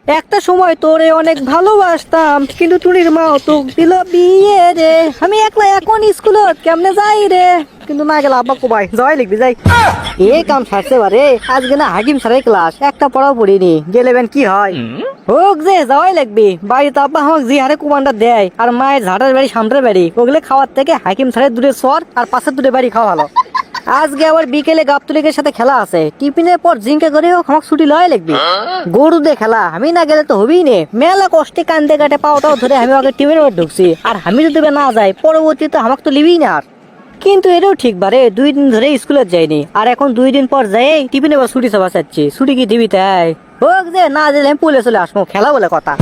একটা সময় তোরে অনেক ভালোবাসতাম, কিন্তু টুনির মাও তো দিল বিয়ে রে। আমি একলা এখন স্কুলত কেমনে যাই রে, কিন্তু না গেলে আব্বা কোবাই যাই লিখবি যাই। এই কাম ছাড়ছে বারে, আজকে না হাকিম স্যারের ক্লাস, একটা পড়াও পড়িনি, গেলেবেন কি হয় হোক যে যাওয়াই লাগবে। বাড়িতে আব্বা আমাকে যে হারে কুমান্ডার দেয়, আর মায়ের ঝাড়ের বাড়ি সামনের বাড়ি, ওগুলো খাওয়ার থেকে হাকিম স্যারের দূরে সর আর পাশের দূরে বাড়ি খাওয়া ভালো। আজকে আবার বিকেলে গাবতলিকের সাথে খেলা আছে, টিফিনের পর জিঙ্কা করে হোক আমাকে ছুটি লয় লাগবে। গরু দিয়ে খেলা, আমি না গেলে তো হবেই নে। মেলা কষ্টে কান্দে কাটে পাওটাও ধরে আমি আগে টিমের মধ্যে ঢুকছি, আর আমি যদি না যাই পরবর্তীতে আমাকে তো লিবি না আর। কিন্তু এটাও ঠিক বারে, 2 দিন ধরে স্কুলে যাইনি, আর এখন 2 দিন পর যাই টিফিনে বা ছুটি সভা চাচ্ছি। ছুটি কি দিবি তাই হোক যে, না দিলে আমি পুলে চলে আসবো, খেলা বলে কথা।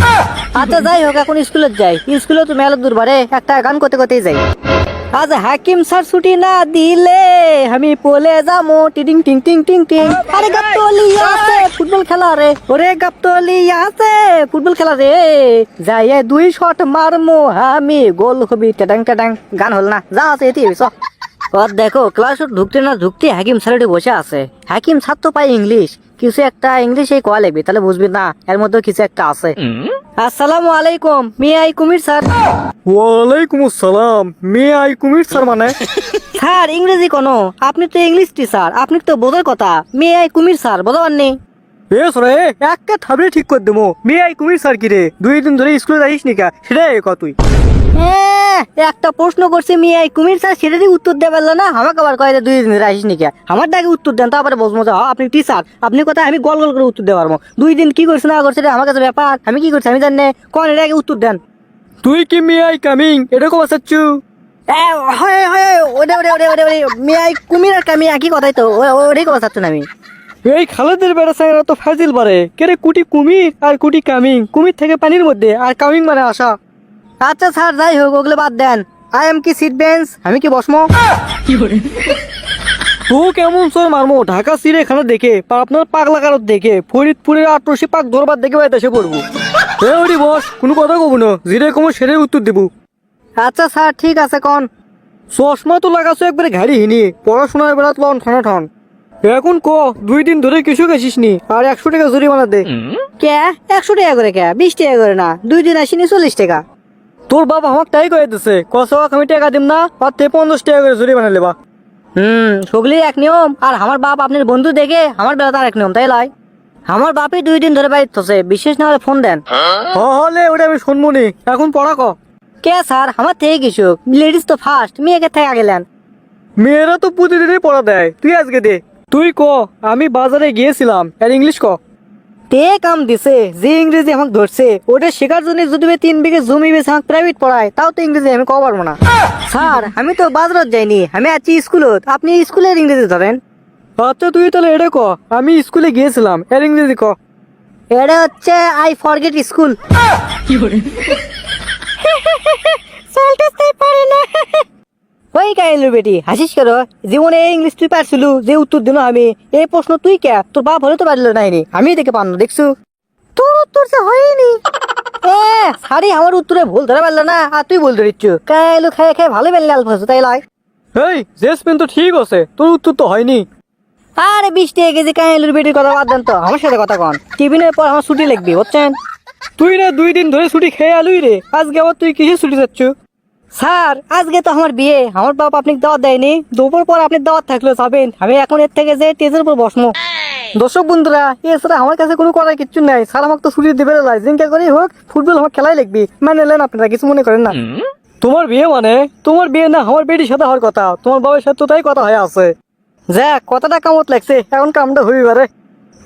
আচ্ছা যাই হোক, এখন স্কুলে যাই। স্কুলে তো মেলা দূর বারে, একটা গান করতে করতেই যাই। আজ হাকিম স্যার ছুটি না দিলে আমি পলে যাবো টিং টিং টিং টিং টিং। আরে গাবতলি আছে ফুটবল খেলা রে, ওরে গাবতলি আছে ফুটবল খেলা রে, যাই 2 শট মারমো আমি, গোল হবি টেডাং টেডাং। গান হল না, যা আছে এটি চ। আর দেখো ক্লাস ঢুকতে না ঢুকতে হাকিম স্যার বসে আছে। হাকিম স্যার তো পাই ইংলিশ, কিছু একটা ইংলিশে কোয়া লাগবে, তাহলে বুঝবি না এর মধ্যে কিছু একটা আছে। আসসালামু আলাইকুম, মি আই কুমির স্যার। ওয়ালাইকুম আসসালাম, মে আই কুমির স্যার মানে? স্যার ইংরেজি কোনো, আপনি তো ইংলিশ টিচার, আপনি তো বোঝার কথা। মে আই কুমির স্যার বলো পারনি? বেশ রে, একটা থাবড়ে ঠিক করে দেবো। মে আই কুমির স্যার কি রে, 2 দিন ধরে স্কুলে যাইস নি কা, সেটাই ক তুই। একটা প্রশ্ন করছি মে আই কুমির স্যার, সেটারই উত্তর দেবে না, আমাকে আবার কয় 2 দিন ধরে আসিস নি কা। আমার ডাকে উত্তর দেন, তারপরে বসবো যে আপনি টিচার, আপনি কথা আমি গল গল করে উত্তর দিতে পারবো। 2 দিন কি করছে না করছে আমার কাছে ব্যাপার, আমি কি করছি আমি জানি। কোন এর আগে উত্তর দেন। তুই কি মে আই কামিং এটা কো বাসাচ্ছু? মে আই কুমির আর কামি একই কথাই তো, ওটাই কথা চাচ্ছ না আমি। এই খালেদের বেড়া সাইরা তো ফাজিল বারে, কেরে কুটি কুমির আর কুটি কামিং। কুমির থেকে পানির মধ্যে, আর কামিং মানে আসা। আচ্ছা স্যার যাই হোক, ওগুলো বাদ দেন। আই এম কি সিট বেঞ্চ, আমি কি বসমো? তো কেমন সর মারমো, ঢাকা চিড়িয়াখানা দেখে আপনার পাগলা কারত দেখে ফরিদপুরের ৮৮ পাক ধরবার দেখে বাড়িতে এসে পড়বো। ওরি বস, কোনো কথা কব না, জিরে কমো সেরে উত্তর দেবো। আচ্ছা স্যার ঠিক আছে কোন। চশমা তো লাগাছো একবারে ঘাড়ি হিনি, পড়াশোনার বেলা লন ঠানা ঠান। এখন ক 2 দিন ধরে কিছু গেছিস নি, আর 100 টাকা জরিমানা দে। কে 100 টাকা করে, কে 20 টাকা করে না, 2 দিন আসিনি 40 টাকা। তোর বাবা আমাকে তাই কয়ে দিছে, কসক আমি টাকা দিম না, আর 50 টাকা করে জরিমানা লেবা। সগলির এক নিয়ম, আর আমার বাপ আপনার বন্ধু দেখে আমার বেলা তার এক নিয়ম, তাই লয়? আমার বাপই 2 দিন ধরে বাড়িতে থসে, বিশেষ না হলে ফোন দেন। হলে ওটা আমি শুনবো নি, এখন পড়া ক। কে স্যার আমার থেকে কিছু, লেডিস তো ফার্স্ট, মেয়েকে থেকে গেলেন। মেয়েরা তো প্রতিদিনই পড়া দেয়, তুই আজকে দে। তুই ক, আমি বাজারে গিয়েছিলাম, আর ইংলিশ ক। তে কাম দিছে, যে ইংরেজি আমাকে ধরছে ওটা শেখার জন্য যদি 3 বিঘে জমি বেছে আমাকে প্রাইভেট পড়ায়, তাও তো ইংরেজি আমি কব পারবো না। স্যার আমি তো বাজারত যাইনি, আমি আছি স্কুলত, আপনি স্কুলের ইংরেজি ধরেন। আচ্ছা তুই তাহলে এটা ক, আমি স্কুলে গিয়েছিলাম, এর ইংরেজি ক। এটা হচ্ছে আই ফরগেট স্কুল। ওই কাইলু বেটি হাসিস কেন, জীবনে ইংলিশ তুই পারছিলু, যে উত্তর দিল আমি, এই প্রশ্ন তুই কে, তোর বাপ হলে তো পারল নাইনি, আমি দেখে পারলো দেখছু। তোর উত্তর যে হয়নি। সারি আমার উত্তরে ভুল ধরে পারলো না, আর তুই ভুল ধরিচ্ছ। কাইলু খাই খাই ভালো বেললে আলফাস, তাই লয়? এই জেসমিন তো ঠিক আছে, তোর উত্তর তো হয়নি। আরে 20 টাকা কেজি কাইলুর বেটির কথা বাদ দেন তো, আমার সাথে কথা কন। টিফিনের পর আমার ছুটি লিখবি বুঝছেন? তুই না 2 দিন ধরে ছুটি খেয়ে আলুই রে, আজকে আবার তুই কিসে ছুটি যাচ্ছ? স্যার আজকে তো আমার বিয়ে, আমার বাপ আপনি দাওয়াত দেয়নি, দুপুর পর আপনি দাওয়াত থাকলে যাবেন, আমি এখন এর থেকে যে টেজের উপর বসমো। দর্শক বন্ধুরা, এছাড়া আমার কাছে কোনো করার কিছু নাই, স্যার আমাকে তো ছুটি দেবে না, জিঙ্কা করেই হোক ফুটবল আমার খেলাই লিখবি, মানে নেন আপনারা, কিছু মনে করেন না। তোমার বিয়ে মানে? তোমার বিয়ে না আমার বেটির সাথে হওয়ার কথা, তোমার বাবার সাথে তো তাই কথা হয়ে আছে। যাক কথাটা কামত লাগছে, এখন কামটা হবি পারে।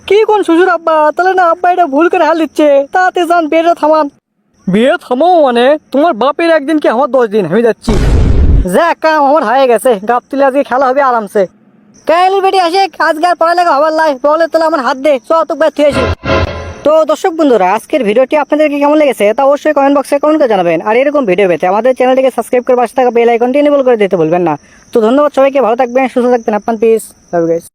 কি কোন শ্বশুর আব্বা, তাহলে না আব্বা এটা ভুল করে হাল দিচ্ছে, তাতে যান বিয়েটা থামান। বিয়ে থামাও মানে? তোমার বাপের একদিন কি আমার 10 দিন, আমি যাচ্ছি। যাক কাম আমার হয়ে গেছে, গাবতলি আজকে খেলা হবে আরামসে। কাইলুর বেটি আসে, আজকে আর পড়ালেখা হবার লাই, বলে তাহলে আমার হাত দে, চতুক ব্যর্থ হয়েছি। তো দর্শক বন্ধুরা, আজকের ভিডিওটি আপনাদেরকে কেমন লেগেছে তা অবশ্যই কমেন্ট বক্সে কমেন্ট করে জানাবেন, আর এরকম ভিডিও পেতে আমাদের চ্যানেলটিকে সাবস্ক্রাইব করে পাশে থাকা বেল আইকনটি এনেবল করে দিতে বলবেন না। তো ধন্যবাদ সবাইকে, ভালো থাকবেন, সুস্থ থাকবেন, আপনার পিস।